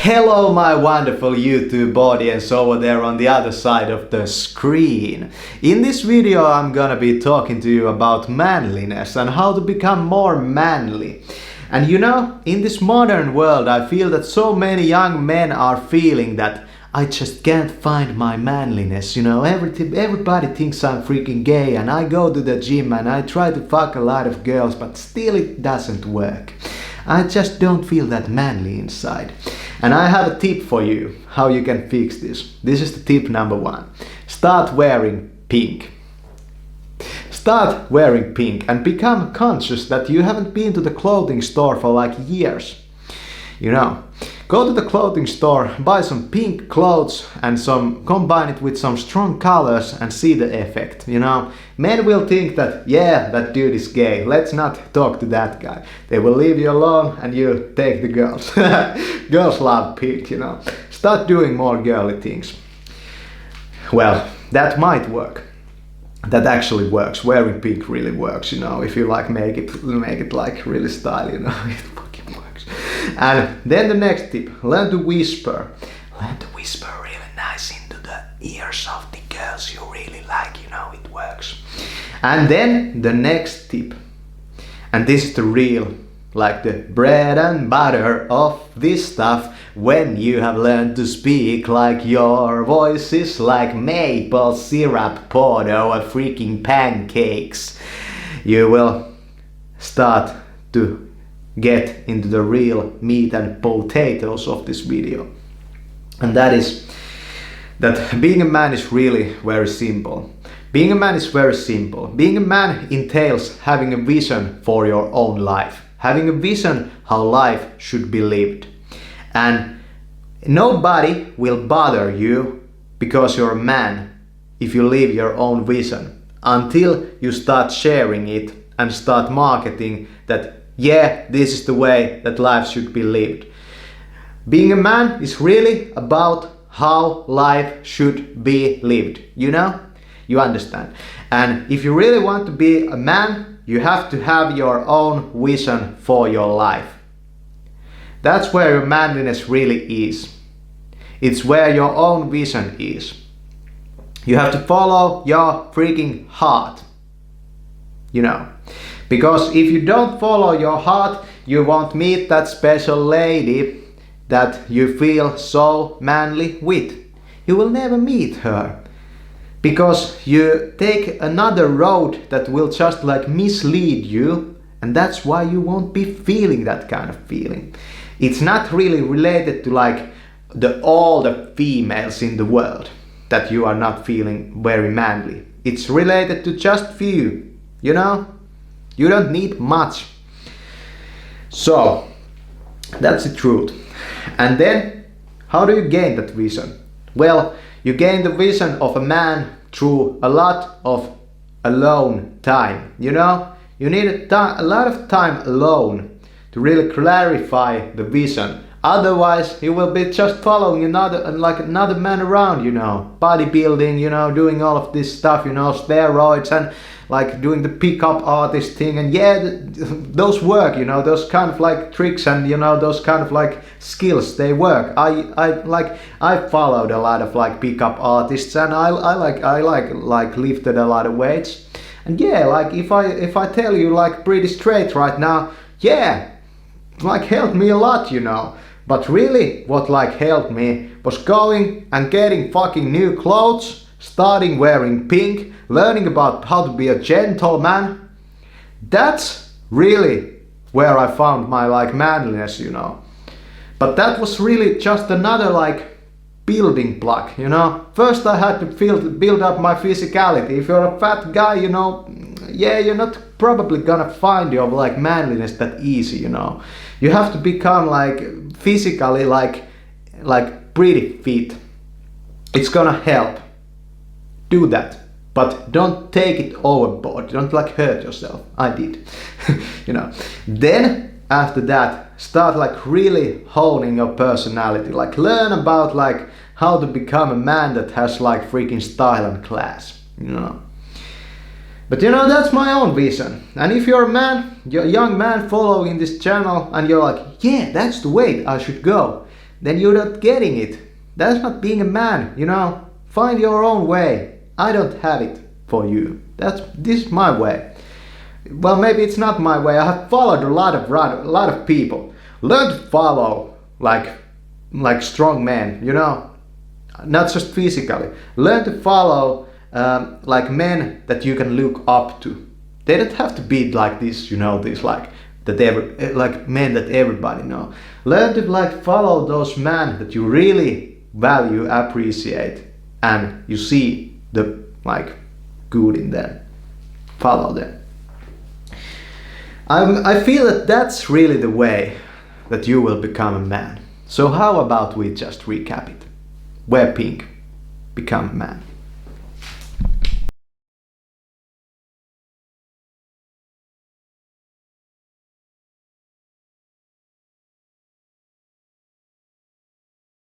Hello my wonderful YouTube audience over there on the other side of the screen. In this video I'm gonna be talking to you about manliness and how to become more manly. And you know, in this modern world I feel that so many young men are feeling that I just can't find my manliness, you know, everybody thinks I'm freaking gay and I go to the gym and I try to fuck a lot of girls but still it doesn't work. I just don't feel that manly inside. And I have a tip for you how you can fix this. This is the tip number 1. Start wearing pink. Start wearing pink and become conscious that you haven't been to the clothing store for like years. You know, go to the clothing store, buy some pink clothes and combine it with some strong colors and see the effect. You know, men will think that, yeah, that dude is gay. Let's not talk to that guy. They will leave you alone and you take the girls. Girls love pink, you know. Start doing more girly things. Well, that might work. That actually works. Wearing pink really works, you know. If you like make it like really style, you know. It fucking works. And then the next tip, learn to whisper. Learn to whisper really nice into the ears of the girls you really like, you know, it works. And then the next tip, and this is the real, like the bread and butter of this stuff. When you have learned to speak like your voice is like maple syrup poured over freaking pancakes, you will start to get into the real meat and potatoes of this video. And that is that being a man is really very simple. Being a man is very simple. Being a man entails having a vision for your own life. Having a vision how life should be lived. And nobody will bother you because you're a man if you live your own vision until you start sharing it and start marketing that, yeah, this is the way that life should be lived. Being a man is really about how life should be lived, you know? You understand. And if you really want to be a man, you have to have your own vision for your life. That's where your manliness really is. It's where your own vision is. You have to follow your freaking heart, you know. Because if you don't follow your heart, you won't meet that special lady that you feel so manly with. You will never meet her. Because you take another road that will just like mislead you, and that's why you won't be feeling that kind of feeling. It's not really related to like all the females in the world that you are not feeling very manly. It's related to just few, you know? You don't need much. So, that's the truth. And then, how do you gain that vision? Well, you gain the vision of a man through a lot of alone time. You know, you need a lot of time alone to really clarify the vision. Otherwise, you will be just following another man around, you know, bodybuilding, you know, doing all of this stuff, you know, steroids and like doing the pickup artist thing. And yeah, those work, you know, those kind of like tricks and, you know, those kind of like skills, they work. I followed a lot of like pickup artists and I lifted a lot of weights. And yeah, like if I tell you like pretty straight right now, yeah, like helped me a lot, you know. But really what like helped me was going and getting fucking new clothes, starting wearing pink, learning about how to be a gentleman. That's really where I found my like manliness, you know. But that was really just another like building block, you know. First I had to build up my physicality. If you're a fat guy, you know, yeah, you're not probably gonna find your like manliness that easy, you know. You have to become like physically like pretty fit. It's gonna help. Do that. But don't take it overboard. Don't like hurt yourself. I did. You know. Then after that, start like really honing your personality. Like learn about like how to become a man that has like freaking style and class. You know. But you know, that's my own vision. And if you're a man, you're a young man following this channel and you're like, yeah, that's the way I should go, then you're not getting it. That's not being a man, you know. Find your own way. I don't have it for you. This is my way. Well, maybe it's not my way. I have followed a lot of people. Learn to follow like strong men, you know, not just physically. Learn to follow like men that you can look up to. They don't have to be like this, you know, this like men that everybody know. Learn to like follow those men that you really value, appreciate, and you see the like good in them. Follow them. I feel that that's really the way that you will become a man. So how about we just recap it? Wear pink, become a man.